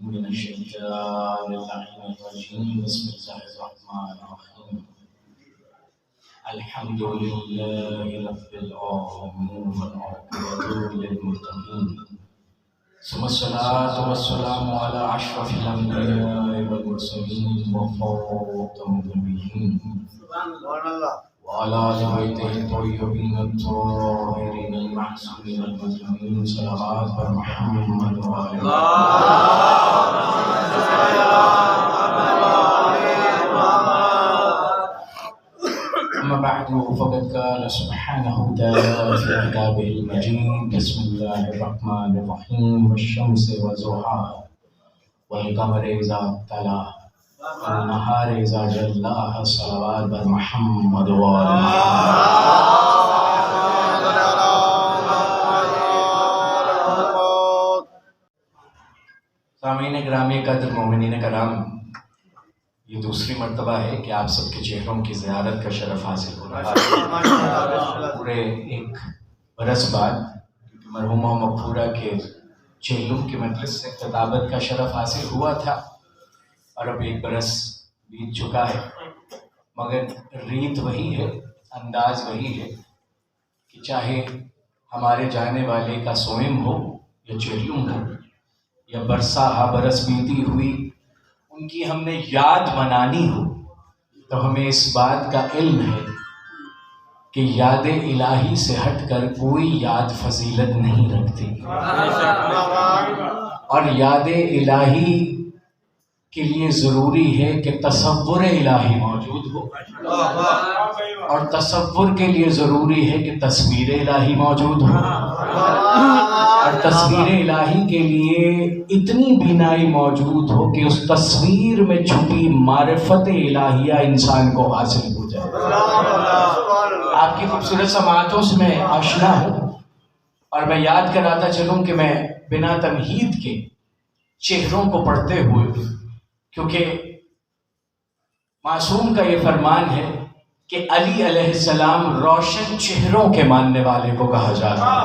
من الشيطان اللعين الرجيم. بسم الله الرحمن الرحيم. الحمد لله رب العالمين والعاقبة للمتقين، ثم الصلاة والسلام على أشرف الأنبياء والمرسلين وخاتم النبيين وعلى آل بيته الطيبين الطاهرين المعصومين المظلومين. صلوات بر محمد وآل أما بعد فقد قال سبحانه وتعالى في كتابه المجيد. بسم الله الرحمن الرحيم. والشمس وضحاها والقمر إذا تلاها والنهار إذا جلاها. صلوات بر محمد وآل سامعین گرامی قدر، مومنین کرام، یہ دوسری مرتبہ ہے کہ آپ سب کے چہروں کی زیارت کا شرف حاصل ہو رہا ہے پورے ایک برس بعد، کیونکہ مرحومہ مغفورہ کے چہلم کی مجلس سے خطابت کا شرف حاصل ہوا تھا اور اب ایک برس بیت چکا ہے، مگر ریت وہی ہے، انداز وہی ہے کہ چاہے ہمارے جانے والے کا سوئم ہو یا چہلم ہو یا برسا ہا برس بیتی ہوئی، ان کی ہم نے یاد منانی ہو تو ہمیں اس بات کا علم ہے کہ یاد الہی سے ہٹ کر کوئی یاد فضیلت نہیں رکھتی، اور یاد الہی کے لیے ضروری ہے کہ تصور الہی موجود ہو، اور تصور کے لیے ضروری ہے کہ تصویر الہی موجود ہو، اور تصویر الہی کے لیے اتنی بینائی موجود ہو کہ اس تصویر میں چھپی معرفت الہیہ انسان کو حاصل ہو جائے۔ آپ کی خوبصورت سماعتوں سے میں آشنا ہوں، اور میں یاد کراتا چلوں کہ میں بنا تمہید کے چہروں کو پڑھتے ہوئے، کیونکہ معصوم کا یہ فرمان ہے کہ علی علیہ السلام روشن چہروں کے ماننے والے کو کہا جاتا ہے۔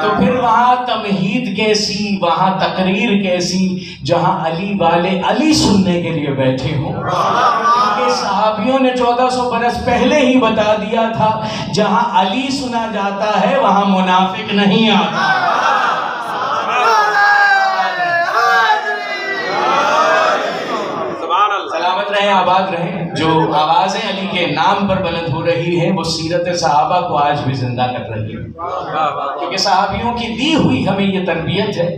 تو پھر وہاں تمہید کیسی، وہاں تقریر کیسی جہاں علی والے علی سننے کے لیے بیٹھے ہوں، کیونکہ صحابیوں نے 1400 برس پہلے ہی بتا دیا تھا جہاں علی سنا جاتا ہے وہاں منافق نہیں آتا۔ سلامت رہیں، آباد رہیں۔ جو آوازیں علی کے نام پر بلند ہو رہی ہے وہ سیرت صحابہ کو آج بھی زندہ کر رہی ہے، کیونکہ صحابیوں کی دی ہوئی ہمیں یہ تربیت ہے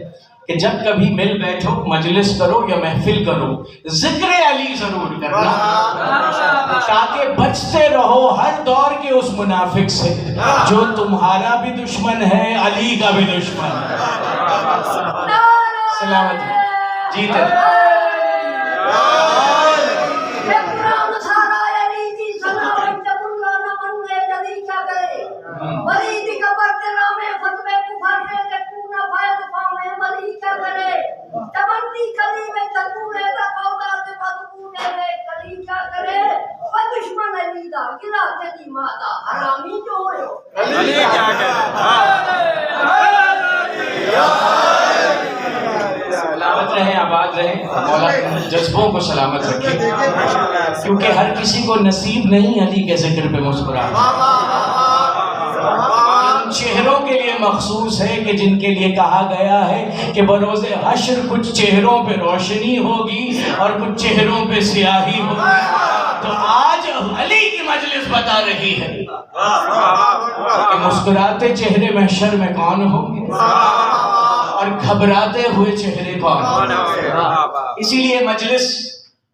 کہ جب کبھی مل بیٹھو، مجلس کرو یا محفل کرو، ذکر علی ضرور کرنا، تاکہ بچتے رہو ہر دور کے اس منافق سے جو تمہارا بھی دشمن ہے، علی کا بھی دشمن ہے۔ سلامت جیتے سلامت رہیں، آباد رہیں، مولا جذبوں کو سلامت رکھے، کیونکہ ہر کسی کو نصیب نہیں علی کے ذکر پہ مسکرانا۔ چہروں کے لیے مخصوص ہے کہ جن کے لیے کہا گیا ہے کہ بروز حشر کچھ چہروں پہ روشنی ہوگی اور کچھ چہروں پہ سیاہی ہوگی۔ تو آج علی کی مجلس بتا رہی ہے کہ مسکراتے چہرے محشر میں کون ہوں گے اور گھبراتے ہوئے چہرے کون ہوں گے۔ اسی لیے مجلس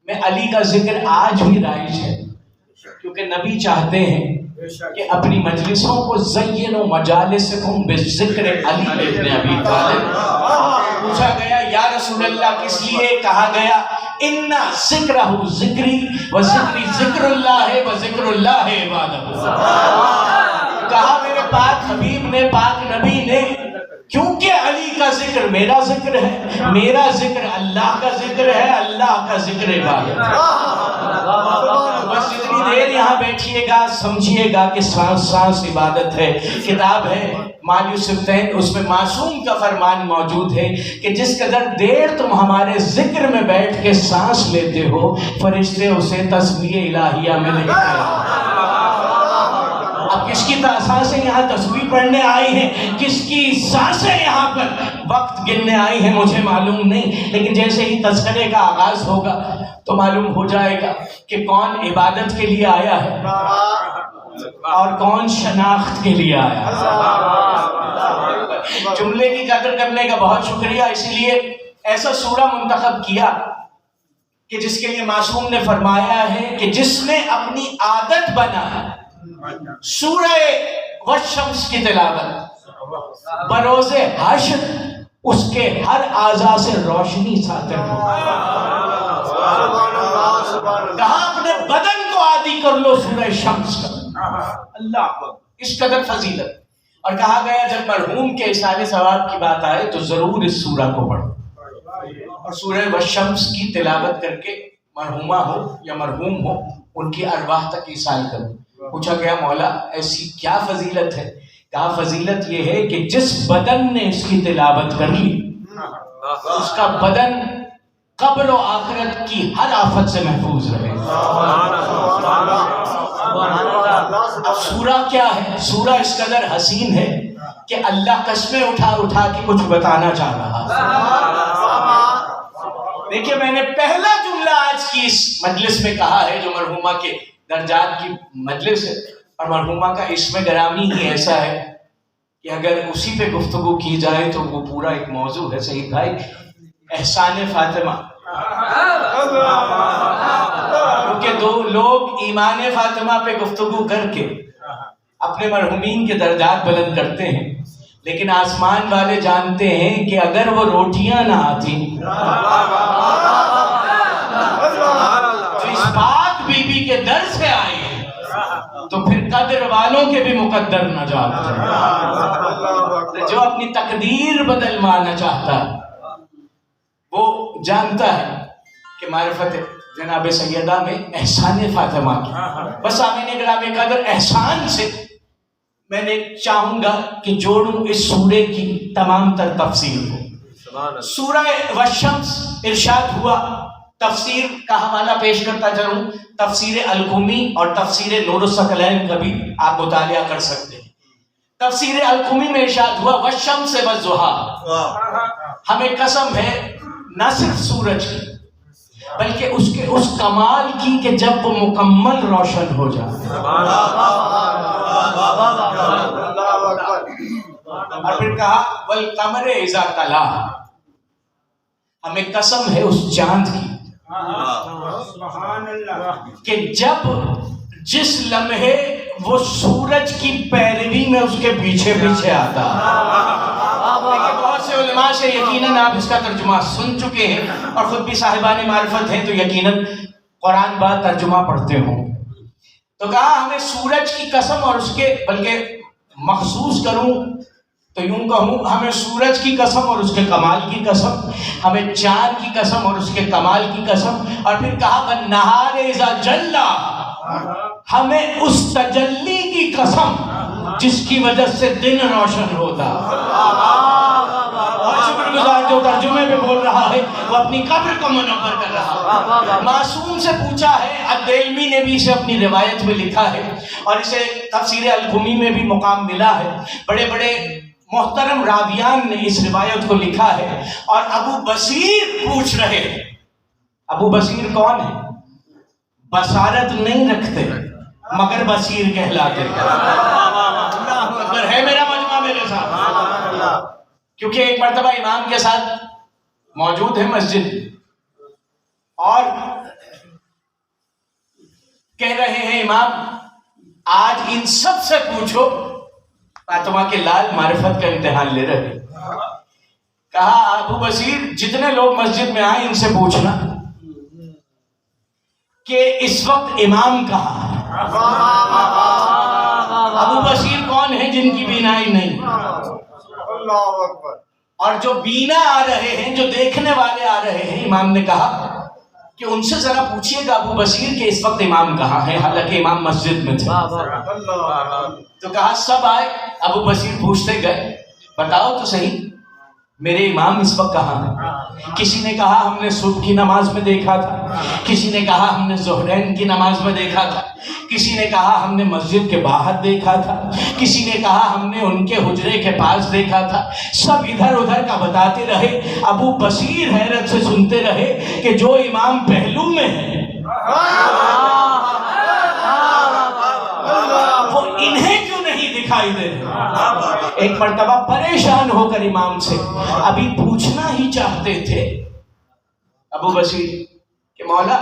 میں علی کا ذکر آج بھی رائج ہے، کیونکہ نبی چاہتے ہیں کہ اپنی مجلسوں کو زینوا مجالسکم بذکر علی ابن ابی طالب۔ پوچھا گیا یا رسول اللہ کس لیے؟ کہا گیا ان ذکرہ ذکری و ذکری ذکر اللہ و ذکر اللہ عبادہ۔ کہا میرے پاک حبیب نے، پاک نبی نے کیونکہ علی کا ذکر میرا ذکر ہے، میرا ذکر اللہ کا ذکر ہے، اللہ کا ذکر عبادت ہے۔ بس اتنی دیر یہاں بیٹھیے گا، سمجھیے گا کہ سانس سانس عبادت ہے۔ کتاب ہے مالی الصبتین، اس میں معصوم کا فرمان موجود ہے کہ جس قدر دیر تم ہمارے ذکر میں بیٹھ کے سانس لیتے ہو، فرشتے اسے تسبیح الہیہ میں لکھتے ہیں۔ اب کس کی سانسیں یہاں تسبیح پڑھنے آئی ہیں، کس کی سانسیں یہاں پر وقت گننے آئی ہیں، مجھے معلوم نہیں، لیکن جیسے ہی تذکرے کا آغاز ہوگا تو معلوم ہو جائے گا کہ کون عبادت کے لیے آیا ہے اور کون شناخت کے لیے آیا ہے۔ جملے کی قدر کرنے کا بہت شکریہ، اسی لیے ایسا سورہ منتخب کیا کہ جس کے لیے معصوم نے فرمایا ہے کہ جس نے اپنی عادت بنا سورہ والشمس کی تلاوت بروز حشر اس کے ہر اعضاء سے روشنی ساطع ہو۔ کہا اپنے بدن کو عادی کر لو سورہ شمس کا، اللہ اس قدر فضیلت۔ اور کہا گیا جب مرحوم کے اصالِ ثواب کی بات آئے تو ضرور اس سورہ کو پڑھو، اور سورہ والشمس کی تلاوت کر کے مرحومہ ہو یا مرحوم ہو ان کی ارواح تک ایصال کرو۔ پوچھا گیا مولا ایسی کیا فضیلت ہے؟ کہا فضیلت یہ ہے کہ جس بدن نے اس کی تلاوت کر لی اس کا بدن قبر و آخرت کی ہر آفت سے محفوظ رہے۔ اب سورہ کیا ہے؟ سورہ اس قدر حسین ہے کہ اللہ قسمیں اٹھا اٹھا کے کچھ بتانا چاہ رہا ہے۔ دیکھیے میں نے پہلا جملہ آج کی اس مجلس میں کہا ہے جو مرحومہ کے درجات کی مجلس ہے، اور مرحومہ کا اسم گرامی ہی ایسا ہے کہ اگر اسی پہ گفتگو کی جائے تو وہ پورا ایک موضوع ہے۔ سعید بھائی احسان فاطمہ، کیونکہ دو لوگ ایمان فاطمہ پہ گفتگو کر کے اپنے مرحومین کے درجات بلند کرتے ہیں، لیکن آسمان والے جانتے ہیں کہ اگر وہ روٹیاں نہ آتی جو اس پاک بی بی کے در سے آئی ہے تو پھر قدر والوں کے بھی مقدر نہ جاتے ہیں۔ جو اپنی تقدیر بدلوانا چاہتا ہے وہ جانتا ہے کہ معرفت جناب سیدہ میں احسان فاطمہ کی۔ بس آمین گرامی قدر احسان سے میں نے چاہوں گا کہ جوڑوں اس سورے کی تمام تر تفسیر کو۔ سورہ والشمس ارشاد ہوا، تفسیر کا حوالہ پیش کرتا چلوں، تفسیر القمی اور تفسیر نور الثقلین کا بھی آپ مطالعہ کر سکتے ہیں۔ تفسیر القمی میں ارشاد ہوا والشمس والضحیٰ، ہمیں قسم ہے نہ صرف سورج کی بلکہ اس کمال کی کہ جب وہ مکمل روشن ہو جائے، اور پھر کہا والقمر اذا تلاہا، ہمیں قسم ہے اس چاند کی کہ جب جس لمحے وہ سورج کی پیروی میں اس کے پیچھے پیچھے آتا۔ لیکن بہت سے علماء سے یقیناً آپ اس کا ترجمہ سن چکے ہیں اور خود بھی صاحبان معرفت ہیں تو یقیناً قرآن با ترجمہ پڑھتے ہوں۔ تو کہا ہمیں سورج کی قسم اور اس کے بلکہ مخصوص کروں تو یوں کہوں ہمیں سورج کی قسم اور اس کے کمال کی قسم، ہمیں چاند کی قسم اور اس کے کمال کی قسم، اور پھر کہا والنہار اذا جلا، ہمیں اس تجلی کی قسم جس کی وجہ سے دن روشن ہوتا۔ اور شکر گزار جو ترجمے میں بول رہا ہے وہ اپنی قبر کو منور کر رہا ہے۔ معصوم سے پوچھا ہے، الدیلمی نے بھی اسے اپنی روایت میں لکھا ہے اور اسے تفسیر القمی میں بھی مقام ملا ہے، بڑے بڑے محترم راویان نے اس روایت کو لکھا ہے۔ اور ابو بصیر پوچھ رہے ہیں، ابو بصیر کون ہے؟ بصارت نہیں رکھتے مگر بصیر کہلاتے ہیں۔ اگر ہے میرا مجمع میرے ساتھ، کیونکہ ایک مرتبہ امام کے ساتھ موجود ہے مسجد اور کہہ رہے ہیں امام آج ان سب سے پوچھو، فاطمہ کے لال معرفت کا امتحان لے رہے۔ کہا ابو بصیر جتنے لوگ مسجد میں آئے ان سے پوچھنا کہ اس وقت امام کہاں ہے۔ ابو بصیر کون ہے جن کی بینائی نہیں؟ اور جو بینا آ رہے ہیں، جو دیکھنے والے آ رہے ہیں، امام نے کہا کہ ان سے ذرا پوچھئے گا ابو بصیر کہ اس وقت امام کہاں ہے، حالانکہ امام مسجد میں تھے۔ تو کہا سب آئے، ابو بصیر پوچھتے گئے بتاؤ تو صحیح میرے امام اس وقت کہاں ہیں؟ کسی نے کہا ہم نے صبح کی نماز میں دیکھا تھا، کسی نے کہا ہم نے ظہرین کی نماز میں دیکھا تھا، کسی نے کہا ہم نے مسجد کے باہر دیکھا تھا، کسی نے کہا ہم نے ان کے حجرے کے پاس دیکھا تھا۔ سب ادھر ادھر کا بتاتے رہے۔ ابو بصیر حیرت سے سنتے رہے کہ جو امام پہلو میں ہے وہ انہیں کیوں نہیں دکھائی دے رہے؟ ایک مرتبہ پریشان ہو کر امام سے ابھی پوچھنا ہی چاہتے تھے ابو بصیر کہ مولا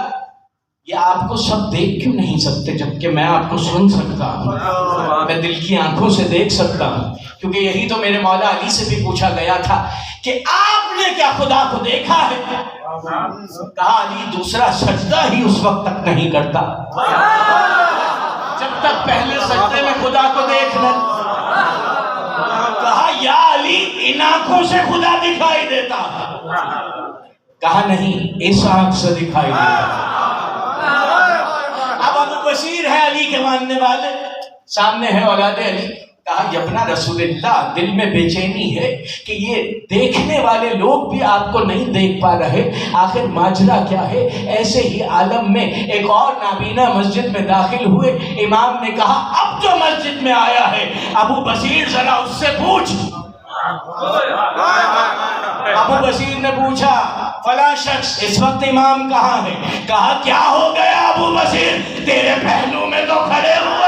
یہ آپ کو سب دیکھ کیوں نہیں سکتے جبکہ میں آپ کو سن سکتا ہوں، میں دل کی آنکھوں سے دیکھ سکتا ہوں؟ کیونکہ یہی تو میرے مولا علی سے بھی پوچھا گیا تھا کہ آپ نے کیا خدا کو دیکھا ہے؟ کہا علی دوسرا سجدہ ہی اس وقت تک نہیں کرتا جب تک پہلے سجدے میں خدا کو دیکھ لیں۔ کہا یا علی ان آنکھوں سے خدا دکھائی دیتا؟ کہا نہیں اس آنکھ سے دکھائی دیتا۔ اب ابو بصیر ہے علی کے ماننے والے، سامنے ہے اولاد علی۔ کہا یبنا رسول اللہ دل میں بے چینی ہے کہ یہ دیکھنے والے لوگ بھی آپ کو نہیں دیکھ پا رہے، آخر ماجرا کیا ہے؟ ایسے ہی عالم میں ایک اور نابینا مسجد میں داخل ہوئے۔ امام نے کہا اب جو مسجد میں آیا ہے ابو بصیر ذرا اس سے پوچھ۔ ابو بصیر نے پوچھا فلاں شخص اس وقت امام کہاں ہے؟ کہا کیا ہو گیا ابو بصیر تیرے پہلو میں تو کھڑے ہوئے۔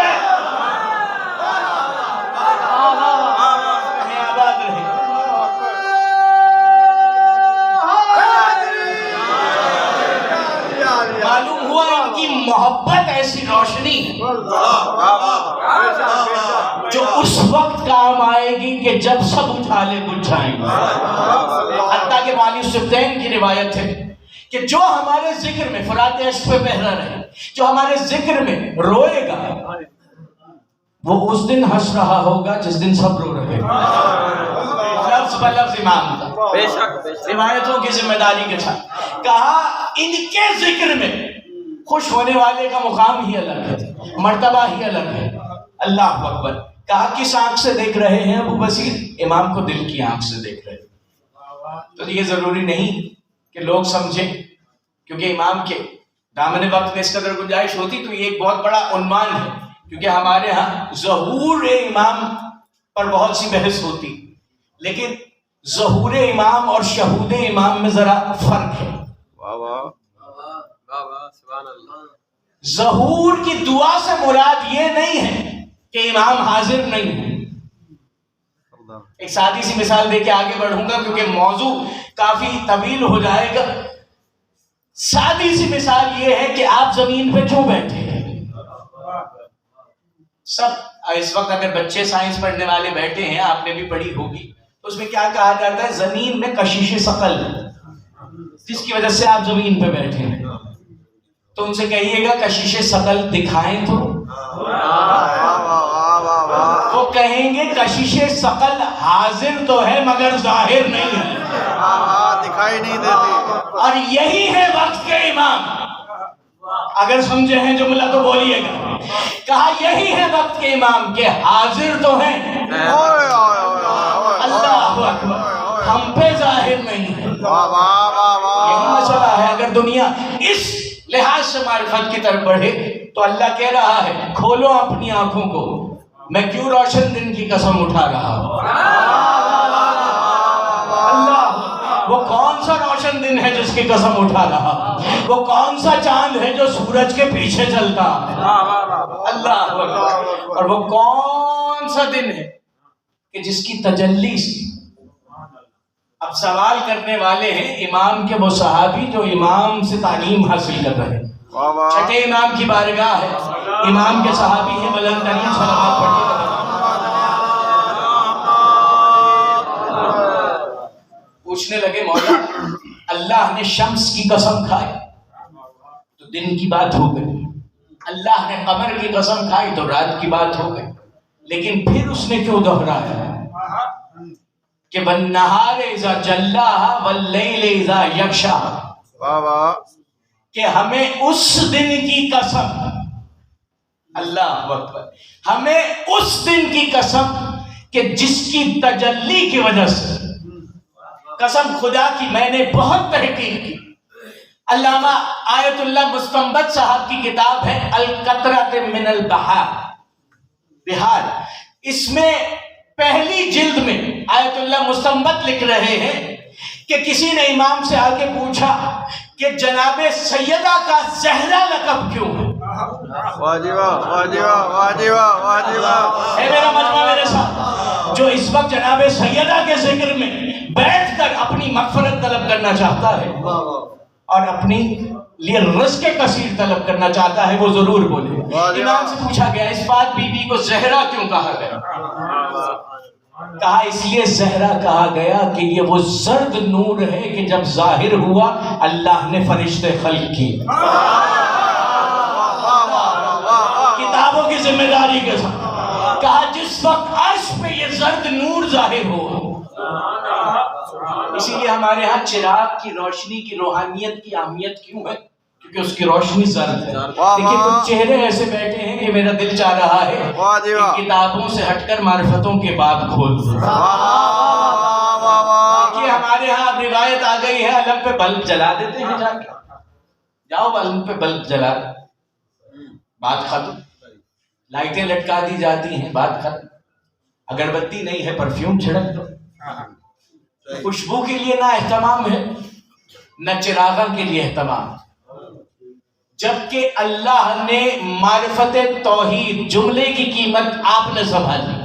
معلوم ہوا ان کی محبت ایسی روشنی جو اس وقت کام آئے گی کہ جب سب اجالے بجھ جائیں گے۔ حتیٰ کہ والی سبتین کی روایت ہے کہ جو ہمارے ذکر میں فرات عشق پہ بہرا رہے، جو ہمارے ذکر میں روئے گا وہ اس دن ہنس رہا ہوگا جس دن سب رو رہے ہیں۔ لفظ بلفظ امام کا روایتوں کی ذمہ داری کے ساتھ کہا ان کے ذکر میں خوش ہونے والے کا مقام ہی الگ ہے، مرتبہ ہی الگ ہے۔ اللہ اکبر۔ کہا کس آنکھ سے دیکھ رہے ہیں ابو بصیر؟ امام کو دل کی آنکھ سے دیکھ رہے ہیں۔ تو یہ ضروری نہیں کہ لوگ سمجھیں، کیونکہ امام کے دامن وقت میں اس قدر گنجائش ہوتی تو یہ ایک بہت بڑا عنوان ہے، کیونکہ ہمارے ہاں ظہور امام پر بہت سی بحث ہوتی، لیکن ظہور امام اور شہود امام میں ذرا فرق ہے۔ ظہور کی دعا سے مراد یہ نہیں ہے کہ امام حاضر نہیں ہے۔ ایک سادی سی مثال دے کے آگے بڑھوں گا کیونکہ موضوع کافی طویل ہو جائے گا۔ سادی سی مثال یہ ہے کہ آپ زمین پہ کیوں بیٹھے ہیں؟ سب اس وقت اگر بچے سائنس پڑھنے والے بیٹھے ہیں، آپ نے بھی پڑھی ہوگی، تو اس میں کیا کہا جاتا ہے؟ زمین میں کشش ثقل ہے، جس کی وجہ سے آپ زمین پہ بیٹھے ہیں۔ تو ان سے کہیے گا کشش ثقل دکھائیں تو وہ کہیں گے کشش ثقل حاضر تو ہے مگر ظاہر نہیں ہے، دکھائی نہیں دیتی۔ اور یہی ہے وقت کے امام۔ اگر سمجھے ہیں جملہ تو بولیے گا۔ کہا یہی ہے وقت کے امام کہ حاضر تو ہیں، اللہ اکبر، ہم پہ ظاہر نہیں ہے۔ یہی مسئلہ ہے۔ اگر دنیا اس لحاظ سے معرفت کی طرف بڑھے تو اللہ کہہ رہا ہے کھولو اپنی آنکھوں کو، میں کیوں روشن دن کی قسم اٹھا رہا ہوں۔ اللہ، وہ کون سا روشن دن ہے جس کی قسم اٹھا رہا ہوں؟ وہ کون سا چاند ہے جو سورج کے پیچھے چلتا ہے؟ اللہ اکبر۔ اور وہ کون سا دن ہے کہ جس کی تجلی سے اب سوال کرنے والے ہیں امام کے وہ صحابی جو امام سے تعلیم حاصل کر رہے ہیں۔ چھٹے امام کی بارگاہ ہے، امام کے صحابی ہیں، بلند ترین صلوات پڑھیے۔ پوچھنے لگے مولا اللہ نے شمس کی قسم کھائی تو دن کی بات ہو گئی، اللہ نے قمر کی قسم کھائی تو رات کی بات ہو گئی، لیکن پھر اس نے کیوں دہرایا؟ کہ والنہار اذا جلاہا واللیل اذا یغشاہا، واہ واہ، کہ ہمیں اس دن کی قسم، اللہ اکبر، ہمیں اس دن کی قسم کہ جس کی تجلی کی وجہ سے، قسم خدا کی میں نے بہت تحقیق کی، علامہ آیت اللہ مستنبط صاحب کی کتاب ہے القطرۃ من البحار، بہار، اس میں پہلی جلد میں آیت اللہ مستنبط لکھ رہے ہیں کہ کسی نے امام سے آ کے پوچھا کہ جناب سیدہ کا زہرا لقب کیوں ہے؟ واجبہ واجبہ واجبہ واجبہ، اے میرا مجمع میرے ساتھ، جو اس وقت جناب سیدہ کے ذکر میں بیٹھ کر اپنی مغفرت طلب کرنا چاہتا ہے اور اپنی لیے رزق کثیر طلب کرنا چاہتا ہے، وہ ضرور بولے۔ امام سے پوچھا گیا اس بات بی بی کو زہرا کیوں کہا گیا؟ کہا اس لیے زہرا کہا گیا کہ یہ وہ زرد نور ہے کہ جب ظاہر ہوا اللہ نے فرشتے خلق کی، کتابوں کی ذمہ داری کے ساتھ۔ کہا جس وقت عرش پہ یہ زرد نور ظاہر ہو، اسی لیے ہمارے ہاں چراغ کی روشنی کی روحانیت کی اہمیت کیوں ہے؟ کیونکہ اس کی روشنی زرد ہے۔ دیکھیں کچھ چہرے ایسے بیٹھے ہیں کہ میرا دل چاہ رہا ہے کہ کتابوں سے ہٹ کر معرفتوں کے باب کھول دیں۔ کہ ہمارے ہاں اب روایت آ گئی ہے علم پہ بلب جلا دیتے ہیں، جا کے جاؤ علم پہ بلب جلا، بات ختم، لائٹیں لٹکا دی جاتی ہیں، بات ختم، اگربتی نہیں ہے پرفیوم چھڑک دو، خوشبو کے لیے نہ اہتمام ہے نہ چراغاں کے لیے اہتمام، جبکہ اللہ نے معرفت توحید، جملے کی قیمت آپ نے سنبھالی،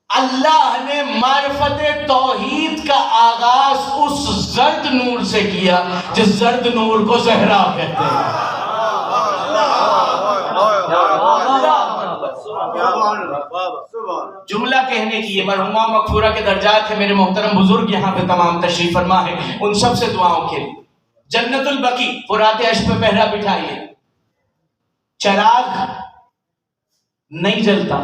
اللہ نے معرفت توحید کا آغاز اس زرد نور سے کیا جس زرد نور کو زہرا کہتے ہیں۔ جملہ کہنے کی یہ مرحومہ مغفورہ کے درجات ہیں، میرے محترم بزرگ یہاں پہ تمام تشریف فرما ہے، ان سب سے دعاؤں کے لیے جنت البقیع فرات عشق پہ پہرا بٹھائیے، چراغ نہیں جلتا،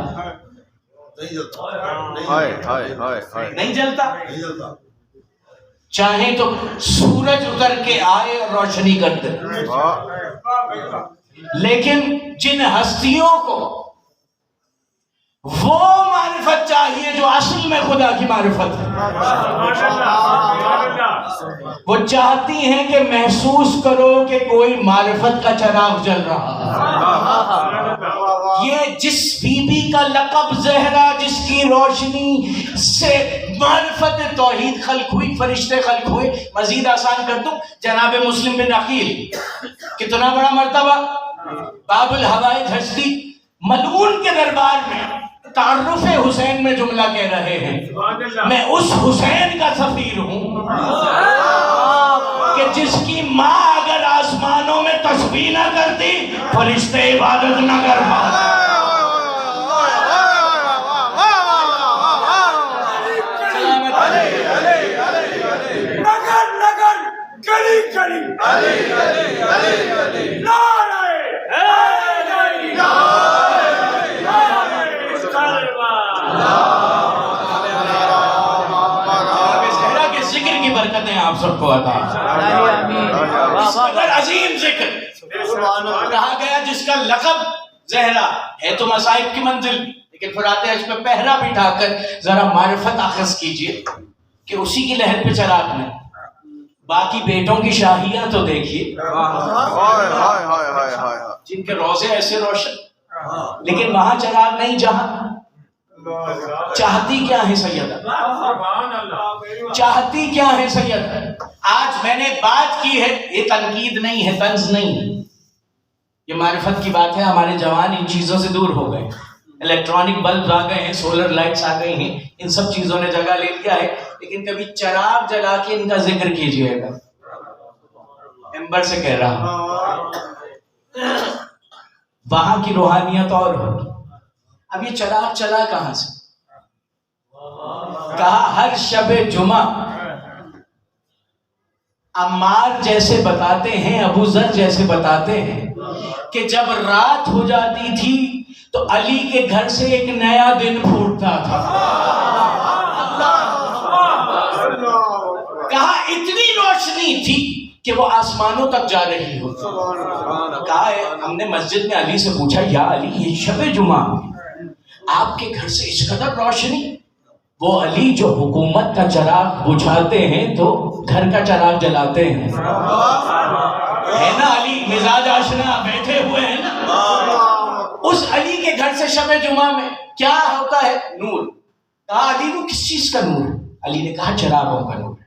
نہیں جلتا، چاہے تو سورج اتر کے آئے اور روشنی کر دے، لیکن جن ہستیوں کو وہ معرفت چاہیے جو اصل میں خدا کی معرفت ہے، وہ چاہتی ہیں کہ محسوس کرو کہ کوئی معرفت کا چراغ جل رہا ہے۔ یہ جس بی بی کا لقب زہرا، جس کی روشنی سے معرفت توحید خلق ہوئی، فرشتے خلق ہوئے، مزید آسان کر دوں، جناب مسلم بن عقیل، کتنا بڑا مرتبہ، باب الحوائج ہستی، ملعون کے دربار میں تعارف حسین میں جملہ کہہ رہے ہیں، میں اس حسین کا سفیر ہوں کہ جس کی ماں اگر آسمانوں میں تسبیح نہ کرتی فرشتے عبادت نہ کر پاتے۔ نگر نگر گلی گلی نعرہ برکتیں آپ سب کو عطا، اس قدر عظیم ذکر کہا گیا جس کا لقب زہرا ہے، تو مصائب کی منزل، لیکن فرات عشق پہ پہرا بٹھا کر ذرا معرفت اخذ کیجئے کہ اسی کی لہر پہ چراغ میں باقی بیٹوں کی شاہیاں تو دیکھیے جن کے روزے ایسے روشن، لیکن وہاں چراغ نہیں جہاں چاہتی کیا ہے سیدہ، چاہتی کیا ہے سیدہ۔ آج میں نے بات کی ہے، یہ تنقید نہیں ہے، طنز نہیں ہے، یہ معرفت کی بات ہے۔ ہمارے جوان ان چیزوں سے دور ہو گئے، الیکٹرانک بلب آ گئے ہیں، سولر لائٹس آ گئی ہیں، ان سب چیزوں نے جگہ لے لیا ہے، لیکن کبھی چراغ جلا کے ان کا ذکر کیجئے گا، ممبر سے کہہ رہا ہوں، وہاں کی روحانیت اور ہوگی۔ اب یہ چراغ چلا کہاں سے؟ کہا ہر شب جمعہ عمار جیسے بتاتے ہیں، ابو ذر جیسے بتاتے ہیں کہ جب رات ہو جاتی تھی تو علی کے گھر سے ایک نیا دن پھوٹتا تھا۔ کہا اتنی روشنی تھی کہ وہ آسمانوں تک جا رہی ہو. کہا ہے ہم نے مسجد میں علی سے پوچھا یا علی یہ شب جمعہ آپ کے گھر سے اس قدر روشنی؟ وہ علی جو حکومت کا چراغ بجھاتے ہیں تو گھر کا چراغ جلاتے ہیں. ہے نا علی مزاج آشنا بیٹھے ہوئے ہیں نا. اس علی کے گھر سے شب جمعہ میں کیا ہوتا ہے؟ نور. کہا علی وہ کس چیز کا نور ہے؟ علی نے کہا چراغوں کا نور ہے.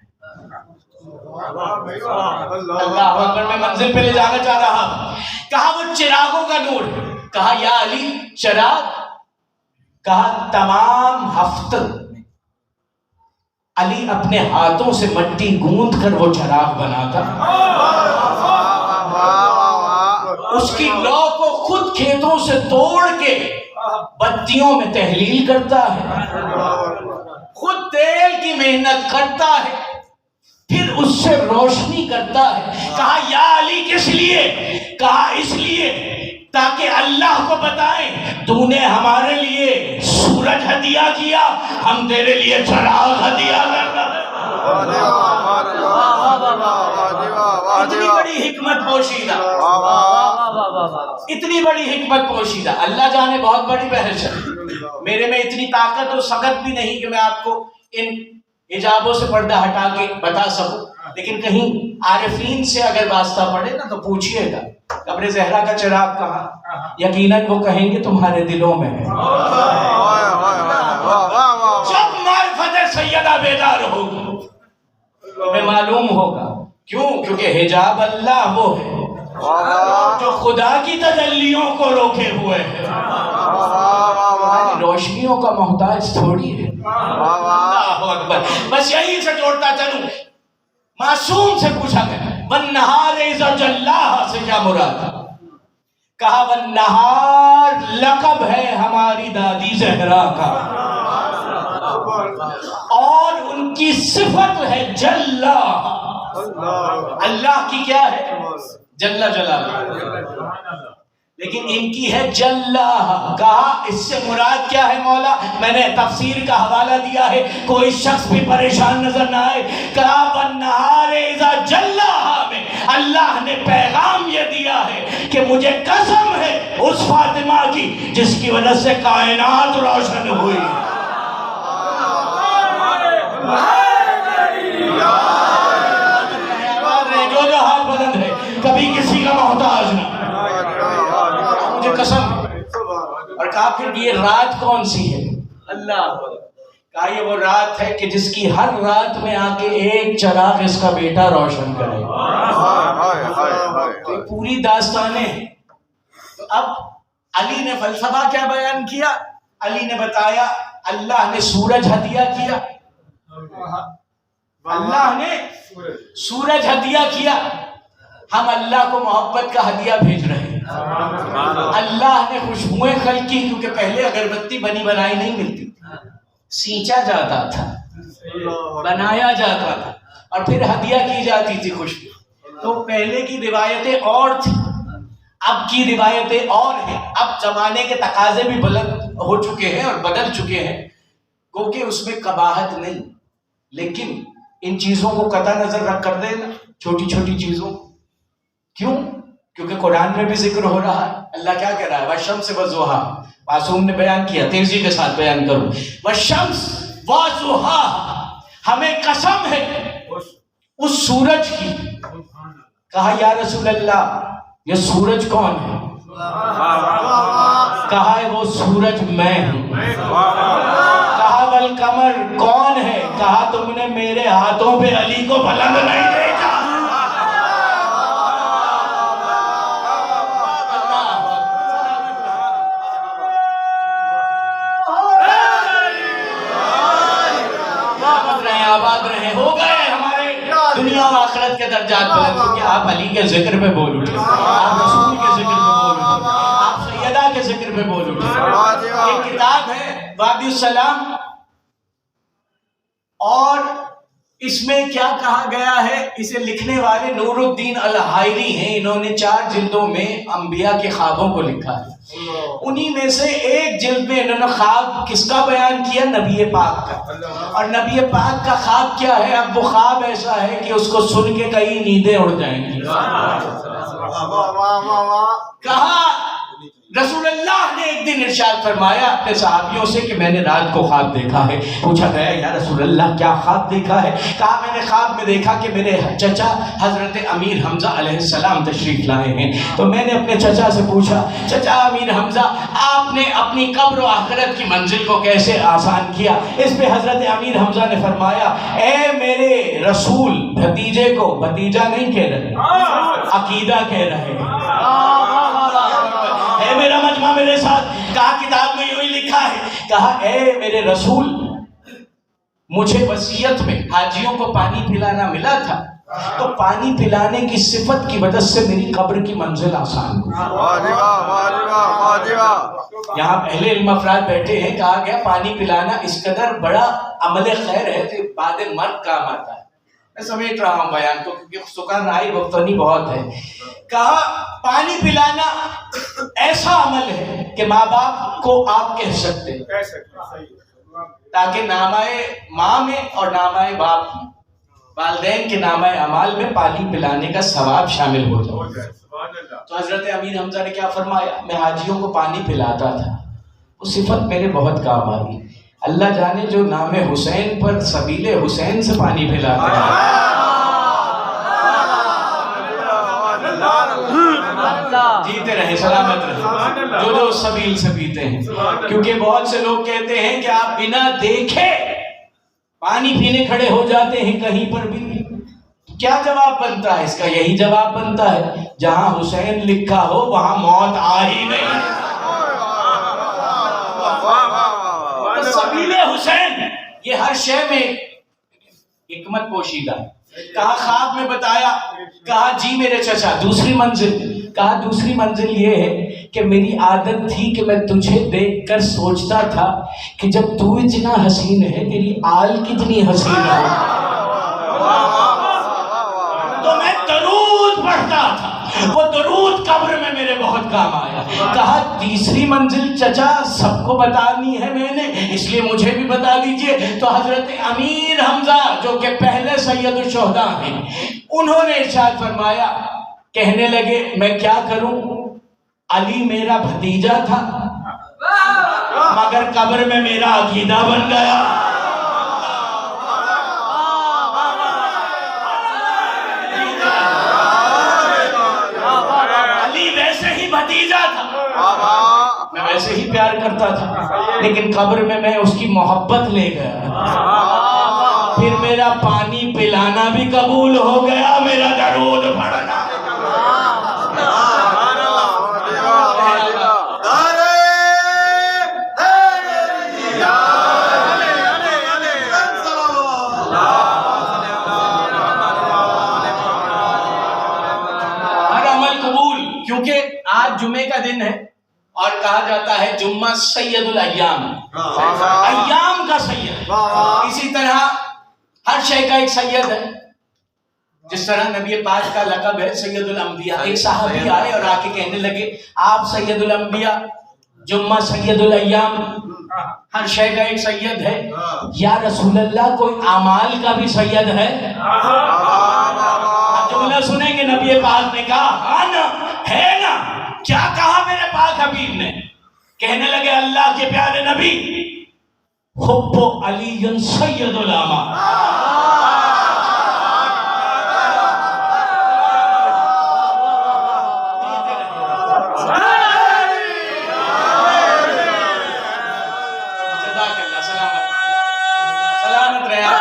اللہ اکبر، میں منزل پہ لے جانا چاہ رہا ہوں. کہا وہ چراغوں کا نور ہے. کہا یا علی چراغ؟ کہا تمام ہفتہ علی اپنے ہاتھوں سے مٹی گوندھ کر وہ چراغ بناتا، اس کی لو کو خود کھیتوں سے توڑ کے بتیوں میں تحلیل کرتا ہے، خود تیل کی محنت کرتا ہے، پھر اس سے روشنی کرتا ہے. کہا یا علی کس لیے؟ کہا اس لیے تاکہ اللہ کو بتائیں تو نے ہمارے لیے سورج ہدیہ کیا، ہم تیرے لیے چراغ ہدیہ کرتا ہے. اتنی بڑی حکمت پوشیدہ، اتنی بڑی حکمت پوشیدہ. اللہ جانے بہت بڑی بحث ہے. میرے میں اتنی طاقت اور سخت بھی نہیں کہ میں آپ کو ان حجابوں سے پردہ ہٹا کے بتا سکوں، لیکن کہیں عارفین سے اگر واسطہ پڑے نا تو پوچھئے گا قبر زہرا کا چراغ کہاں؟ یقیناً وہ کہیں گے تمہارے دلوں میں ہے. جب معرفت سیدہ بیدار ہوگا تمہیں معلوم ہوگا. کیوں؟ کیونکہ حجاب اللہ وہ ہے جو خدا کی تجلیوں کو روکے ہوئے ہے، روشنیوں کا محتاج تھوڑی ہے. اللہ اکبر. بس یہی سے جوڑتا چلوں. معصوم سے پوچھا گیا والنہار اذا جلاھا سے کیا مراد؟ کہا والنہار لقب ہے ہماری دادی زہرا کا، اور ان کی صفت ہے جلا. اللہ کی کیا ہے؟ جل جلالہ. لیکن ان کی ہے جلا. کہا اس سے مراد کیا ہے مولا؟ میں نے تفسیر کا حوالہ دیا ہے، کوئی شخص بھی پریشان نظر نہ آئے. کہا والنہار اذا جلاھا میں اللہ نے پیغام یہ دیا ہے کہ مجھے قسم ہے اس فاطمہ کی جس کی وجہ سے کائنات روشن ہوئی. جو ہاتھ بلند ہے کبھی کسی کا محتاج نہ، مجھے قسم. اور کہا پھر یہ رات کون سی ہے؟ اللہ. کہا یہ وہ رات ہے کہ جس کی ہر رات میں آ کے ایک چراغ اس کا بیٹا روشن کرے. تو پوری داستانیں. تو اب علی نے فلسفہ کیا بیان کیا؟ علی نے بتایا اللہ نے سورج ہدیہ کیا، اللہ نے سورج ہدیہ کیا، ہم اللہ کو محبت کا ہدیہ بھیج رہے ہیں. اللہ نے خوشبوئیں خلق کی، کیونکہ پہلے اگربتی بنی بنائی نہیں ملتی، سینچا جاتا تھا، بنایا جاتا تھا اور پھر ہدیہ کی جاتی تھی خوشبو. تو پہلے کی روایتیں اور تھی، اب کی روایتیں اور ہیں. اب زمانے کے تقاضے بھی بلند ہو چکے ہیں اور بدل چکے ہیں، کیونکہ اس میں قباحت نہیں، لیکن ان چیزوں کو قطع نظر رکھ کر دینا، چھوٹی چھوٹی چیزوں. کیوں؟ کیونکہ قرآن میں بھی ذکر ہو رہا ہے. اللہ کیا کہہ رہا ہے؟ والشمس والضحیٰ. معصوم نے بیان کیا، تیزی کے ساتھ بیان کروں. والشمس والضحیٰ، ہمیں قسم ہے اس سورج کی. کہا یا رسول اللہ یہ سورج کون ہے؟ کہا ہے وہ سورج میں ہوں. کہا والقمر کون ہے؟ کہا تم نے میرے ہاتھوں پہ علی کو بلند نہیں دیکھا. آباد رہے، ہو گئے ہمارے دنیا و آخرت کے درجات بلند، کیونکہ آپ علی کے ذکر پہ بول اٹھے، آپ رسول کے ذکر پہ بول اٹھے، آپ سیدہ کے ذکر پہ بول اٹھے. ایک کتاب ہے وادی السلام، اور اس میں کیا کہا گیا ہے؟ اسے لکھنے والے نور الدین الحائری ہیں، انہوں نے 4 جلدوں میں انبیاء کے خوابوں کو لکھا ہے۔ انہی میں سے ایک جلد میں انہوں نے خواب کس کا بیان کیا؟ نبی پاک کا۔ اور نبی پاک کا خواب کیا ہے؟ اب وہ خواب ایسا ہے کہ اس کو سن کے کئی نیندیں اڑ جائیں گی۔ کہا رسول اللہ نے ایک دن ارشاد فرمایا اپنے صحابیوں سے کہ میں نے رات کو خواب دیکھا ہے۔ پوچھا گیا یا رسول اللہ کیا خواب دیکھا ہے؟ کہا میں نے خواب میں دیکھا کہ میرے چچا حضرت امیر حمزہ علیہ السلام تشریف لائے ہیں۔ تو میں نے اپنے چچا سے پوچھا چچا امیر حمزہ آپ نے اپنی قبر و آخرت کی منزل کو کیسے آسان کیا؟ اس پہ حضرت امیر حمزہ نے فرمایا اے میرے رسول، بھتیجے کو بھتیجا نہیں کہہ رہے، عقیدہ کہہ رہے ہیں۔ اے میرا مجمع میرے ساتھ، کہا کتاب میں یوں ہی لکھا ہے، کہا اے میرے رسول، مجھے وصیت میں حاجیوں کو پانی پلانا ملا تھا، تو پانی پلانے کی صفت کی وجہ سے میری قبر کی منزل آسان ہوئی۔ یہاں پہلے علم افراد بیٹھے ہیں، کہا گیا پانی پلانا اس قدر بڑا عمل خیر ہے کہ بعد مرگ کام آتا ہے۔ میں سمیٹ رہا ہوں بیان کو کیونکہ سکان آئی وقتنی بہت ہے۔ کہا پانی پلانا ایسا عمل ہے کہ ماں باپ کو آپ کہہ سکتے ہیں تاکہ نامہ ماں میں اور نامہ باپ میں، والدین کے نامہ اعمال میں پانی پلانے کا ثواب شامل ہو جائے۔ تو حضرت امیر حمزہ نے کیا فرمایا؟ میں حاجیوں کو پانی پلاتا تھا، وہ صفت میرے بہت کام آئی۔ اللہ جانے جو نام حسین پر سبیل حسین سے پانی پلاتا ہے، جیتے رہے سلامت رہے جو سبیل سے پیتے ہیں۔ کیونکہ بہت سے لوگ کہتے ہیں کہ آپ بنا دیکھے پانی پینے کھڑے ہو جاتے ہیں کہیں پر بھی، کیا جواب بنتا ہے اس کا؟ یہی جواب بنتا ہے جہاں حسین لکھا ہو وہاں موت آ ہی نہیں۔ سبیل حسین یہ ہر شے میں حکمت پوشیدہ ہے۔ کہا خواب میں بتایا، کہا جی میرے چچا دوسری منزل، کہا دوسری منزل یہ ہے کہ میری عادت تھی کہ میں تجھے دیکھ کر سوچتا تھا کہ جب تو اتنا حسین ہے تیری آل کتنی حسین ہے، تو میں درود پڑھتا تھا، وہ درود قبر میں میرے بہت کام آیا۔ کہا تیسری منزل چچا سب کو بتانی ہے میں نے، اس لیے مجھے بھی بتا دیجئے۔ تو حضرت امیر حمزہ جو کہ پہلے سید الشہداء ہیں، انہوں نے ارشاد فرمایا، کہنے لگے میں کیا کروں، علی میرا بھتیجا تھا مگر قبر میں میرا عقیدہ بن گیا۔ علی ویسے ہی بھتیجا تھا، میں ویسے ہی پیار کرتا تھا، لیکن قبر میں میں اس کی محبت لے گیا، پھر میرا پانی پلانا بھی قبول ہو گیا، میرا درود پڑھنا۔ آج جمعے کا دن ہے اور کہا جاتا ہے جمعہ سید الایام، ایام کا سید۔ اسی طرح ہر شے کا ایک سید ہے، جس طرح نبی پاک کا لقب ہے سید الانبیاء۔ ایک صحابی آئے اور آ کے کہنے لگے آپ سید الانبیاء، جمعہ سید الایام، ہر شے کا ایک سید ہے، یا رسول اللہ کوئی اعمال کا بھی سید ہے؟ جملہ سنیں گے، نبی پاک نے کہا ہاں نا ہے نا۔ کیا کہا میرے پاک حبیب نے؟ کہنے لگے اللہ کے پیارے نبی، حب علی سید الاعمال۔ جزاک اللہ، سلامت رہے آپ،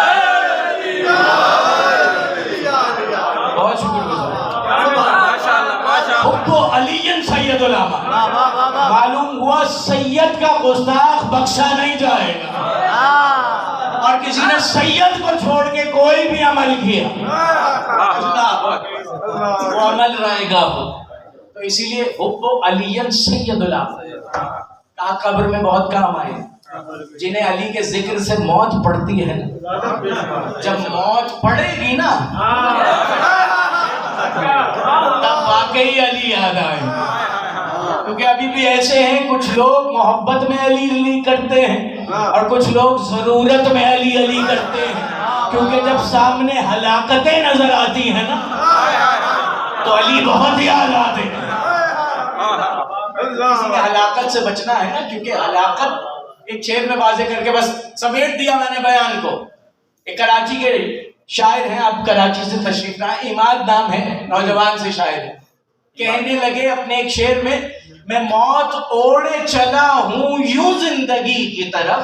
بہت شکر گزار۔ حب علی سید الاعمال، معلوم ہوا سید کا گستاخ بخشا نہیں جائے گا، اور کسی نے سید کو چھوڑ کے کوئی بھی عمل کیا وہ عمل رہے گا۔ تو اسی لیے حب علی سید الاعمال کہا قبر میں بہت کام آئے۔ جنہیں علی کے ذکر سے موت پڑتی ہے نا، جب موت پڑے گی نا تب واقعی علی یاد آئے. کیونکہ ابھی بھی ایسے ہیں کچھ لوگ محبت میں علی علی کرتے ہیں اور کچھ لوگ ضرورت میں علی علی کرتے ہیں. کیونکہ جب سامنے ہلاکتیں نظر آتی ہیں نا تو علی بہت یاد آتے ہیں. کسی نے ہلاکت سے بچنا ہے نا، کیونکہ ہلاکت ایک شعر میں واضح کر کے بس سمیٹ دیا میں نے بیان کو. ایک کراچی کے شاعر ہیں، آپ کراچی سے تشریف لائے، عماد نام ہے، نوجوان سے شاعر ہے. کہنے لگے اپنے ایک شعر میں موت اوڑے چلا ہوں یوں زندگی کی طرف.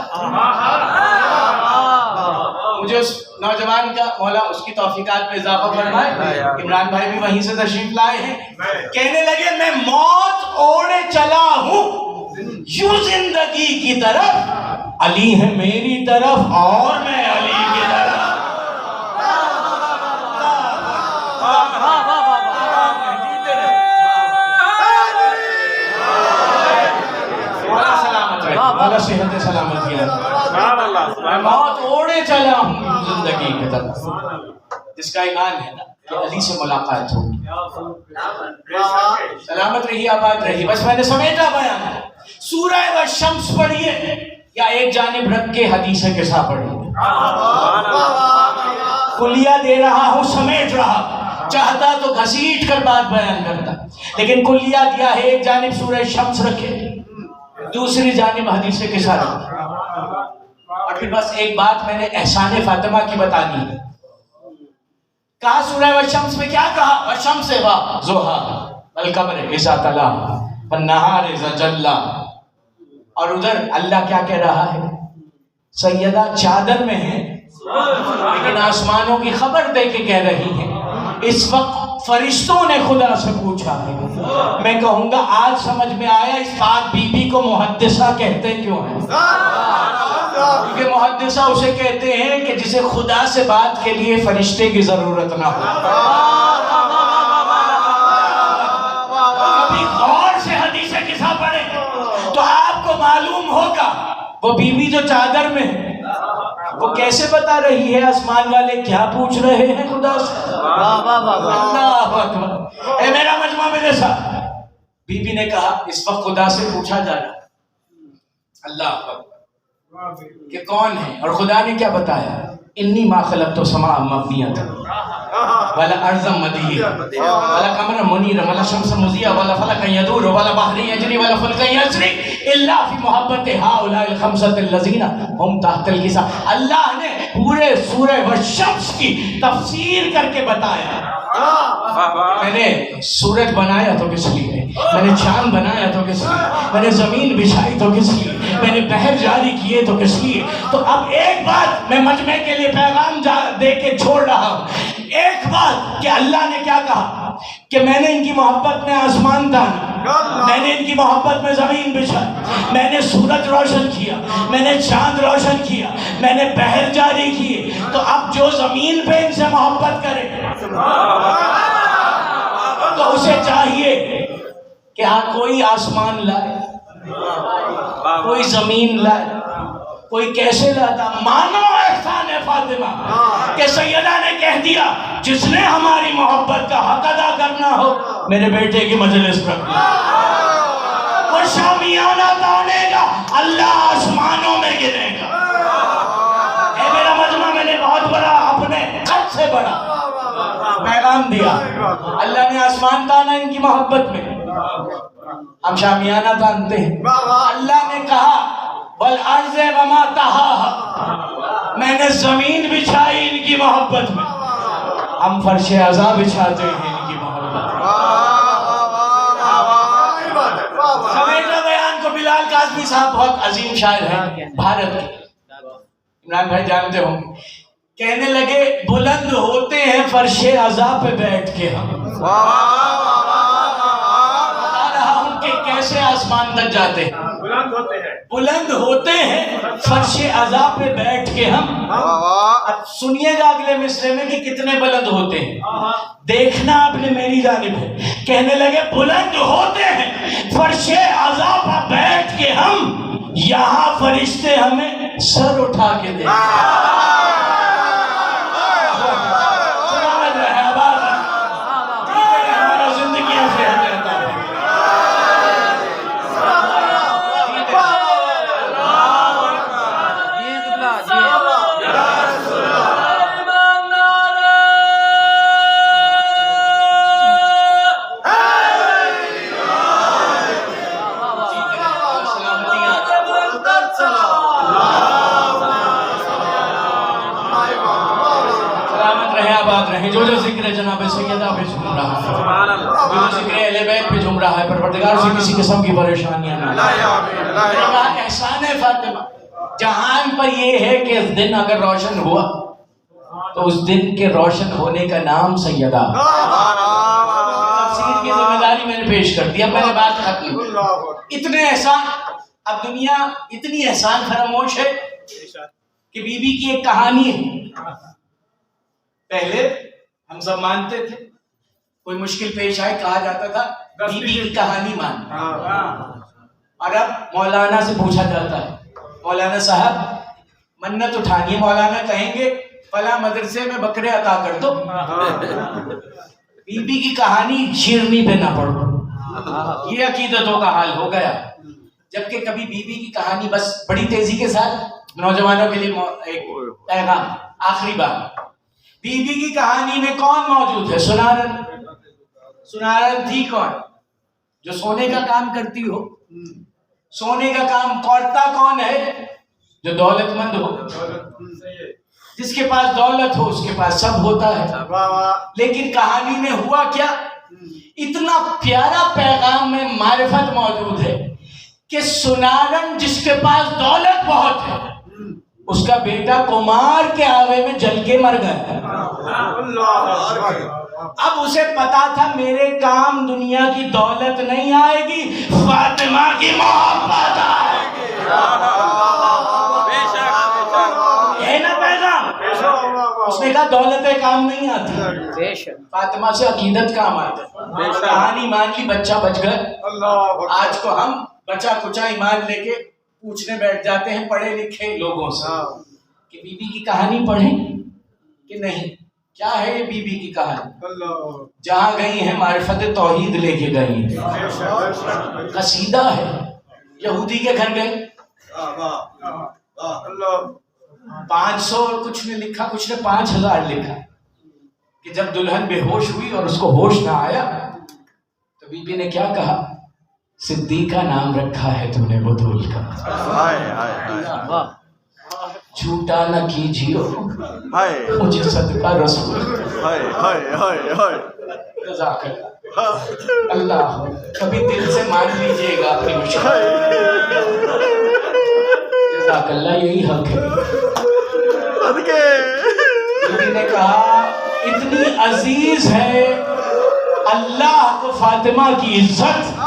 مجھے اس نوجوان کا مولا اس کی توفیقات میں اضافہ فرمائے. عمران بھائی بھی وہیں سے تشریف لائے ہیں. کہنے لگے میں موت اوڑے چلا ہوں یوں زندگی کی طرف، علی ہے میری طرف اور میں علی کی طرف. مولا صحت سلامتی ہے. موت اوڑے چلا ہوں زندگی کی طرف. جس کا ایمان ہے نا کہ علی سے ملاقات ہو، سلامت رہی آباد رہی. بس میں نے سمیٹا بیان. سورہ والشمس پڑھیے یا ایک جانب رکھ کے حدیث قصہ پڑھیے. کلیہ دے رہا ہوں، سمیٹ رہا، چاہتا تو گھسیٹ کر بات بیان کرتا، لیکن کلیہ دیا ہے. ایک جانب سورہ شمس رکھے، دوسری جانب حدیث قصہ رکھے. اور پھر بس ایک بات میں نے احسان فاطمہ کی بتانی ہے. کہا سورہ والشمس میں کیا کہا؟ والشمس وضحاہا والقمر اذا تلاہا والنہار اذا جلاہا. اور ادھر اللہ کیا کہہ رہا ہے؟ سیدہ چادر میں ہے لیکن آسمانوں کی خبر دے کے کہہ رہی ہے. اس وقت فرشتوں نے خدا سے پوچھا ہے. میں کہوں گا آج سمجھ میں آیا اس پاک بی بی کو محدثہ کہتے کیوں ہیں. کیونکہ محدثہ اسے کہتے ہیں کہ جسے خدا سے بات کے لیے فرشتے کی ضرورت نہ ہو. کبھی غور سے حدیث قصہ پڑھیں تو آپ کو معلوم ہوگا وہ بیوی جو چادر میں ہے وہ کیسے بتا رہی ہے آسمان والے کیا پوچھ رہے ہیں خدا سے. اللہ اکبر. اے میرا مجمع میرے ساتھ. بی بی نے کہا اس وقت خدا سے پوچھا جا رہا. اللہ اکبر کہ کون ہے؟ اور خدا نے کیا بتایا؟ انی ما خلقت السماء مبنیۃ ولا ارض مدیہ ولا قمر منیر ولا شمس مضیہ ولا فلک یدور ولا بحر یجری ولا فلک یسری الا فی محبت هؤلاء الخمسۃ الذین هم تحت الکسا. اللہ نے پورے سورہ والشمس کی تفسیر کر کے بتایا. میں نے سورج بنایا تو کس لیے، میں نے چاند بنایا تو کس لیے، میں نے زمین بچھائی تو کس لیے، میں نے بحر جاری کیے تو کس لیے. تو اب ایک بات میں مجمع کے لیے پیغام دے کے چھوڑ رہا ہوں. ایک بات کہ اللہ نے کیا کہا کہ میں نے ان کی محبت میں آسمان تانا، میں نے ان کی محبت میں زمین بچھائی، میں نے سورج روشن کیا، میں نے چاند روشن کیا، میں نے بحر جاری کیے. تو اب جو زمین پہ ان سے محبت کرے تو اسے چاہیے کہ کوئی آسمان لائے، کوئی زمین لائے، کوئی کیسے لاتا. مانو احسان فاطمہ کہ سیدہ نے کہہ دیا جس نے ہماری محبت کا حق ادا کرنا ہو میرے بیٹے کی مجلس پر وہ شامیانہ تانے گا، اللہ آسمانوں میں گرے گا. اے میرا مجمع میں نے بہت بڑا اپنے خط سے بڑا پیغام دیا. اللہ نے آسمان تانا ان کی محبت میں، ہم شامیانہ تانتے ہیں. اللہ نے کہا والارض وما طحاها، میں نے زمین بچھائی ان کی محبت میں، ہم فرش عزا بچھاتے ہیں ان کی محبت میں. سمیٹا بیان کو بلال کاظمی صاحب بہت عظیم شاعر ہیں بھارت کے، عمران بھائی جانتے ہوں گے. کہنے لگے بلند ہوتے ہیں فرش عزا پہ بیٹھ کے ہم. بتا رہا ہوں کہ کیسے آسمان تک جاتے ہیں. بلند ہوتے ہیں فرش عزا پہ بیٹھ کے ہم. اب سنیے گا اگلے مصرے میں کہ کتنے بلند ہوتے ہیں، دیکھنا آپ نے میری جانب ہے. کہنے لگے بلند ہوتے ہیں فرش عزا پہ بیٹھ کے ہم، یہاں فرشتے ہمیں سر اٹھا کے دے جو ذکر جناب سیدہ پہ جھوم رہا ہے، جو ذکر اہل بیت پہ جھوم رہا ہے، پروردگار سے کسی قسم کی پریشانیاں نہ میرا احسان ہے فاطمہ جہان پر یہ ہے کہ اس دن اگر روشن ہوا تو اس دن کے روشن ہونے کا نام سیدہ. تفسیر کی ذمہ داری میں نے پیش کر دی. اب میں نے بات ختم. اتنے احسان، اب دنیا اتنی احسان فراموش ہے کہ بی بی کی ایک کہانی ہے. پہلے ہم سب مانتے تھے، کوئی مشکل پیش آئے کہا جاتا تھا بی بی کی کہانی مان. اور اب مولانا سے پوچھا جاتا ہے مولانا صاحب منت اٹھانی ہے، مولانا کہیں گے فلاں مدرسے میں بکرے عطا کر دو. بی بی کی کہانی شیرنی پہ نہ پڑھو، یہ عقیدتوں کا حال ہو گیا. جبکہ کبھی بی بی کی کہانی بس بڑی تیزی کے ساتھ نوجوانوں کے لیے ایک پیغام. آخری بات، بی بی کی کہانی میں کون موجود ہے؟ سنارن. سنارن تھی کون؟ جو سونے کا کام کرتی ہو. سونے کا کام کرتا کون ہے؟ جو دولت مند ہو. جس کے پاس دولت ہو اس کے پاس سب ہوتا ہے. لیکن کہانی میں ہوا کیا؟ اتنا پیارا پیغام میں معرفت موجود ہے کہ سنارن جس کے پاس دولت بہت ہے اس کا بیٹا کمار کے آوے میں جل کے مر گیا. اب اسے پتا تھا میرے کام دنیا کی دولت نہیں آئے گی، فاطمہ کی محبت آئے گی. ہے نا پیغام؟ اس نے کہا دولت کام نہیں آتی، فاطمہ سے عقیدت کام آتا. کہانی مان لی، بچہ بچ گئے. آج کو ہم بچا کچا ایمان لے کے پوچھنے بیٹھ جاتے ہیں پڑھے لکھے لوگوں سے کہ بی بی کی کہانی پڑھیں کہ نہیں. کیا ہے یہ بی بی کی کہانی؟ جہاں گئی ہیں معرفت توحید لے کے گئی ہیں. قصیدہ ہے. یہودی کے گھر گئے، 500 کچھ نے لکھا، کچھ نے 5000 لکھا کہ جب دلہن بے ہوش ہوئی اور اس کو ہوش نہ آیا تو بی بی نے کیا کہا؟ صدیقہ نام رکھا ہے تم نے بدول کا، جھوٹا نہ کیجیو مجھے صدقہ رسول. جزاک اللہ. اللہ کبھی دل سے مان لیجئے گا اپنی مشکل. جزاک اللہ، یہی حق ہے. بیوی نے کہا اتنی عزیز ہے اللہ کو فاطمہ کی عزت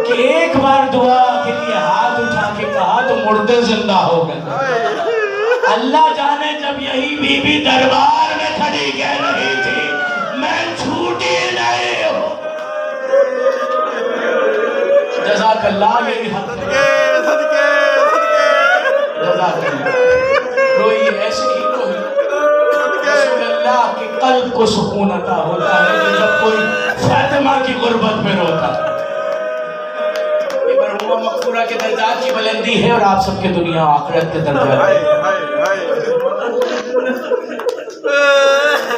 کہ ایک بار دعا کے لیے ہاتھ اٹھا کے کہا تو مردے زندہ ہو گئے. اللہ جانے جب یہی بی بی دربار میں کھڑی کہہ رہی تھی میں جھوٹی نہیں ہوں. جزاک اللہ، یہی حق ہے. جزاک اللہ. روئی ایسے ہی کوئی رسول اللہ کے قلب کو سکون عطا ہوتا ہے کہ جب کوئی فاطمہ کی غربت میں روتا ہے. یہ مرحومہ مغفورہ کے درجات کی بلندی ہے اور آپ سب کے دنیا و آخرت کے درجات ہے.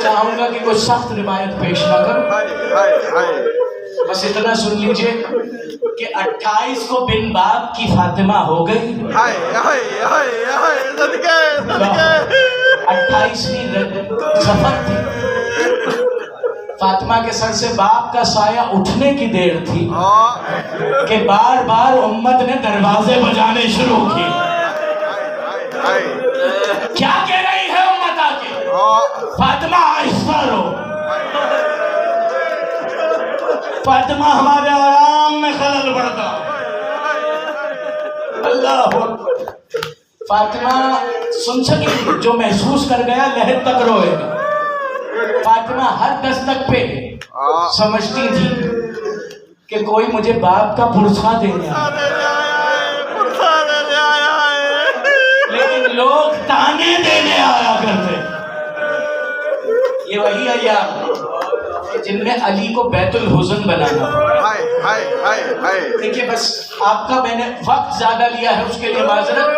چاہوں گا کہ کوئی سخت روایت پیش نہ کروں، بس اتنا سن لیجئے کہ 28 کو بن باپ کی فاطمہ ہو گئی. 28ویں ظفر تھی. فاطمہ کے سر سے باپ کا سایہ اٹھنے کی دیر تھی کہ بار بار امت نے دروازے بجانے شروع کیے. کیا کہہ رہی ہے امت آ کے؟ فاطمہ آہستہ رو، فاطمہ ہمارے آرام میں خلل پڑتا. اللہ اکبر. فاطمہ سن سکے جو محسوس کر گیا لہر تک روئے گا. فاطمہ ہر دستک پہ سمجھتی تھی کہ کوئی مجھے باپ کا پرسہ دینے آیا، لیکن لوگ تانے دینے آیا کرتے۔ یہ وہی ایام جن میں علی کو بیت الحزن بنانا پڑا۔ دیکھیے بس آپ کا میں نے وقت زیادہ لیا ہے، اس کے لیے معذرت۔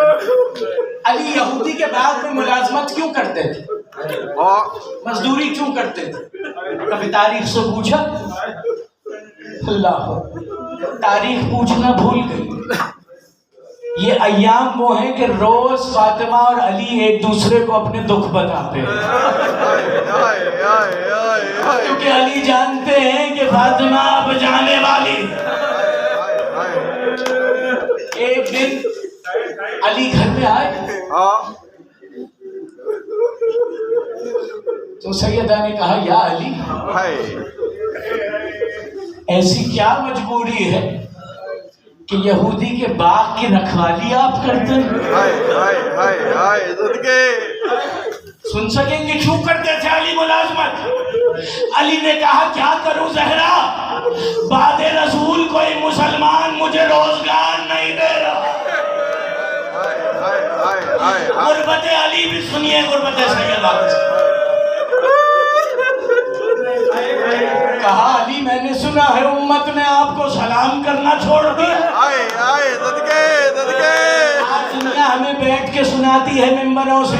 علی یہودی کے بعد میں ملازمت کیوں کرتے تھے؟ مزدوری کیوں کرتے تھے؟ کبھی تاریخ سے پوچھا؟ اللہ تاریخ پوچھنا بھول گئی۔ یہ ایام وہ ہیں کہ روز فاطمہ اور علی ایک دوسرے کو اپنے دکھ بتاتے ہیں، کیونکہ علی جانتے ہیں کہ فاطمہ اب جانے والی۔ ایک دن علی گھر میں آئے تو سیدہ نے کہا یا علی ایسی کیا مجبوری ہے کہ یہودی کے باغ کی رکھوالی آپ کرتے ہیں؟ سن سکیں گے کیوں کرتے تھے علی ملازمت؟ علی نے کہا کیا کروں زہرا، بعد رسول کوئی مسلمان مجھے روزگار نہیں دے رہا۔ غربت علی بھی سنیے، غربت سیدہ کہا علی میں نے سنا ہے امت نے آپ کو سلام کرنا چھوڑ دیا۔ آج دنیا ہمیں بیٹھ کے سناتی ہے ممبروں سے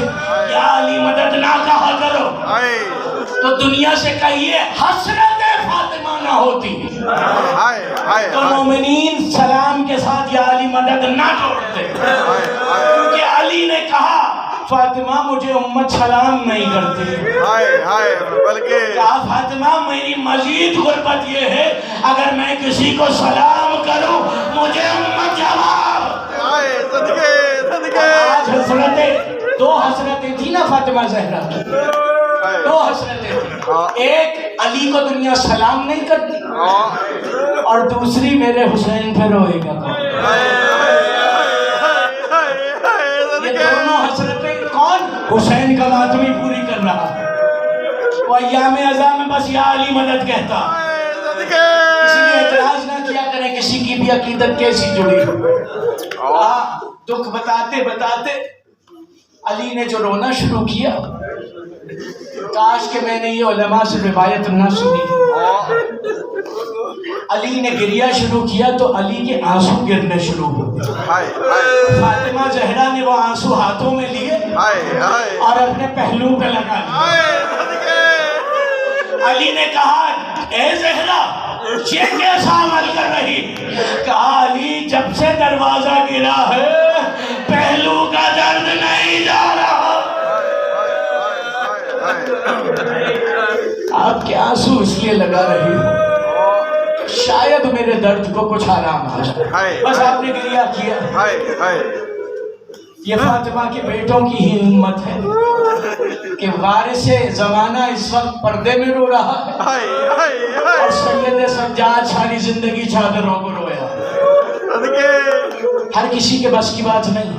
یا علی مدد نہ کہا کرو، تو دنیا سے کہیے حسرت فاطمہ نہ ہوتی تو مومنین سلام کے ساتھ یا علی مدد نہ جوڑتے، کیونکہ علی نے کہا فاطمہ مجھے امت سلام نہیں کرتی، بلکہ کہا فاطمہ میری مزید غربت یہ ہے اگر میں کسی کو سلام کروں مجھے امت جواب۔ آج حسرتیں، دو حسرتیں تھی نا فاطمہ زہرا، دو حسرتیں تھی، ایک علی کو دنیا سلام نہیں کرتی اور دوسری میرے حسین پہ روئے گا کون۔ یہ دونوں حسرتیں کون؟ حسین کا ماتمی پوری کر رہا ہے۔ وہ ایام ازاں میں بس یا علی مدد کہتا، اس لیے اعتراض نہ کیا کریں کسی کی بھی عقیدت کیسی جڑی ہو۔ دکھ بتاتے بتاتے علی نے جو رونا شروع کیا، کاش کہ میں نے یہ علماء سے روایت نہ سنی۔ علی نے گریہ شروع کیا تو علی کے آنسو گرنے شروع ہو گئے۔ فاطمہ زہرا نے وہ آنسو ہاتھوں میں لیے اور اپنے پہلو پہ لگا لیے۔ علی نے کہا اے زہرا یہ کیسا عمل کر رہی؟ کہا علی جب سے دروازہ گرا ہے پہلو کا درد نہیں جا رہا۔ آپ کے آنسو اس لیے لگا رہی ہو شاید میرے درد کو کچھ آرام آ جائے، بس آپ نے گریہ کیا۔ یہ فاطمہ کے بیٹوں کی ہی امت ہے کہ وارث زمانہ اس وقت پردے میں رو رہا ہے اور سید سجاد ساری زندگی چادروں کو رویا۔ ہر کسی کے بس کی بات نہیں۔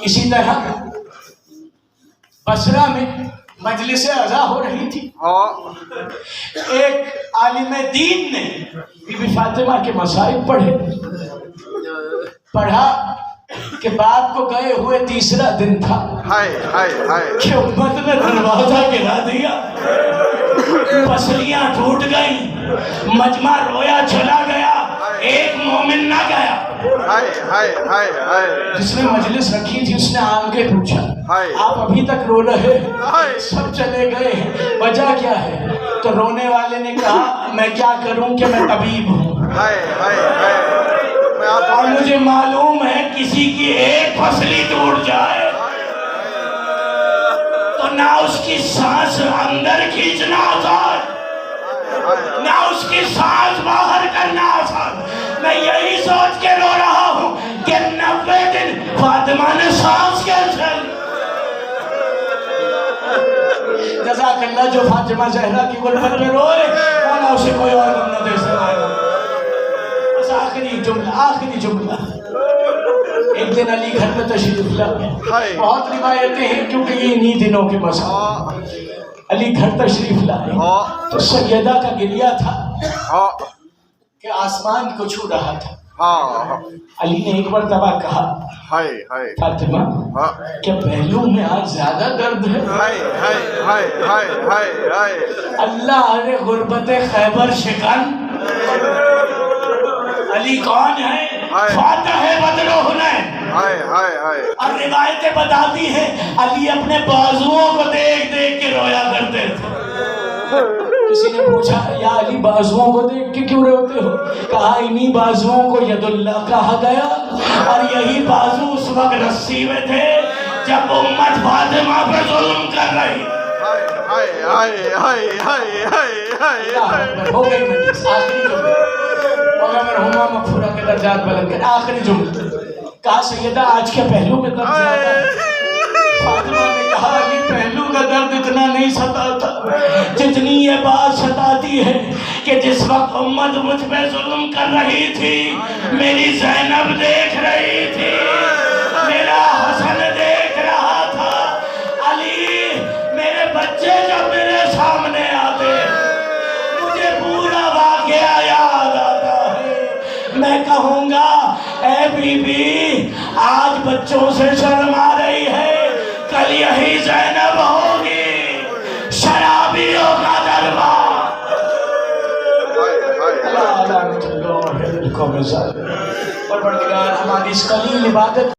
اسی طرح بصرہ میں مجلس عزا ہو رہی تھی، ایک عالم دین نے بی بی فاطمہ کے مصائب پڑھا کہ باپ کو گئے ہوئے تیسرا دن تھا کہ امت نے دروازہ گرا دیا، پسلیاں ٹوٹ گئیں، مجمع رویا چلا گیا، ایک مومن نہ گیا۔ جس نے مجلس رکھی تھی اس نے آن کے پوچھا آپ ابھی تک رو رہے ہیں؟ سب چلے گئے ہیں، وجہ کیا ہے؟ تو رونے والے نے کہا میں کیا کروں کہ میں طبیب ہوں اور مجھے معلوم ہے کسی کی ایک پسلی ٹوٹ جائے تو نہ اس کی سانس اندر کھینچنا آسان، نہ اس کی سانس باہر کرنا آسان۔ میں یہی سوچ کے رو رہا ہوں کہ 90 دن فاطمہ نے سانس کیسے۔ جزاک اللہ جو فاطمہ زہرا کی غربت میں روئے مولا اسے کوئی اور غم نہ دے سکتا۔ بس آخری جملہ ایک دن علی گھر میں تشریف لائے، بہت روایتیں ہیں کیونکہ یہ انہی دنوں کے مسائل۔ علی گھر تشریف لائے تو سیدہ کا گریہ تھا کہ آسمان کو چھو رہا تھا. ہاں علی نے ایک مرتبہ کہا ہائے ہائے فاطمہ ہاں کیا پہلو میں آج زیادہ درد ہے؟ ہائے ہائے ہائے ہائے ہائے ہائے اللہ نے غربت خیبر شکن. علی کون ہے؟ فاتح بدر و حنین. ہائے ہائے ہائے اور روایتیں بتاتی ہیں علی اپنے بازوؤں کو دیکھ دیکھ کے رویا کرتے تھے. کسی نے پوچھا یا علی بازوؤں کو دیکھ کے کیوں روتے ہو؟ کہا انہی بازوؤں کو ید اللہ کہا گیا اور یہی بازو اس وقت رسی میں تھے جب امت فاطمہ پہ ظلم کر رہی. ہائے ہائے ہائے ہائے ہائے ہائے ہو گئی مجلس. آخری جملہ مولا مرحومہ مغفورہ کے درجات بلند کر. آخری جملہ کہا سیدہ آج کے پہلو میں درد زیادہ ہے. فاطمہ نے کہا علی پہلو کا درد اتنا نہیں ستاتا جتنی یہ بات ستاتی ہے کہ جس وقت امت مجھ پہ ظلم کر رہی تھی میری زینب دیکھ رہی تھی, میرا حسن دیکھ رہا تھا. علی میرے بچے جب میرے سامنے آتے مجھے پورا واقعہ یاد آتا ہے. میں کہوں گا اے بی بی آج بچوں سے شرم آ رہی ہے, کل یہی زینب ہوگی شرابیوں کا دربار. پروردگار ہماری اس قلیل عبادت